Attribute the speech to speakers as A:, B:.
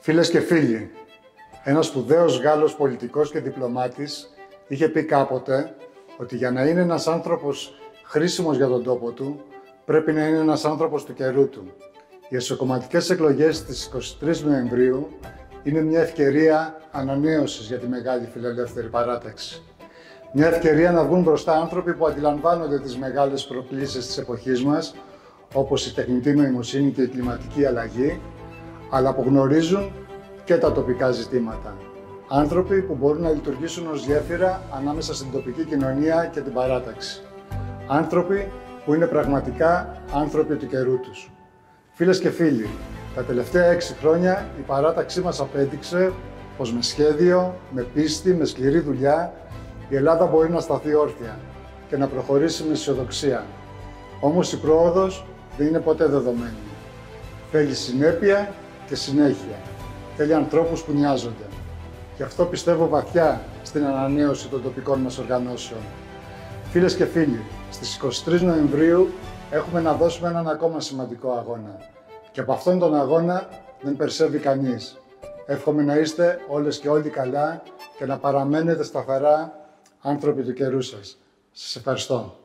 A: Φίλες και φίλοι, ένας σπουδαίος Γάλλος πολιτικός και διπλωμάτης είχε πει κάποτε ότι για να είναι ένας άνθρωπος χρήσιμος για τον τόπο του, πρέπει να είναι ένας άνθρωπος του καιρού του. Οι εσωκομματικές εκλογές στις 23 Νοεμβρίου είναι μια ευκαιρία ανανέωσης για τη Μεγάλη Φιλελεύθερη Παράταξη. Μια ευκαιρία να βγουν μπροστά άνθρωποι που αντιλαμβάνονται τις μεγάλες προκλήσεις της εποχής μας, όπως η τεχνητή νοημοσύνη και η κλιματική αλλαγή, αλλά που γνωρίζουν και τα τοπικά ζητήματα. Άνθρωποι που μπορούν να λειτουργήσουν ως γέφυρα ανάμεσα στην τοπική κοινωνία και την παράταξη. Άνθρωποι που είναι πραγματικά άνθρωποι του καιρού τους. Φίλες και φίλοι, τα τελευταία 6 χρόνια η παράταξή μας απέδειξε πως με σχέδιο, με πίστη, με σκληρή δουλειά, η Ελλάδα μπορεί να σταθεί όρθια και να προχωρήσει με αισιοδοξία. Όμως η πρόοδος δεν είναι ποτέ δεδομένη. Θέλει συνέπεια και συνέχεια. Θέλει ανθρώπους που νοιάζονται. Γι' αυτό πιστεύω βαθιά στην ανανέωση των τοπικών μας οργανώσεων. Φίλες και φίλοι, στις 23 Νοεμβρίου έχουμε να δώσουμε έναν ακόμα σημαντικό αγώνα. Και από αυτόν τον αγώνα δεν περισσεύει κανείς. Εύχομαι να είστε όλες και όλοι καλά και να παραμένετε σταθερά άνθρωποι του καιρού σας. Σας ευχαριστώ.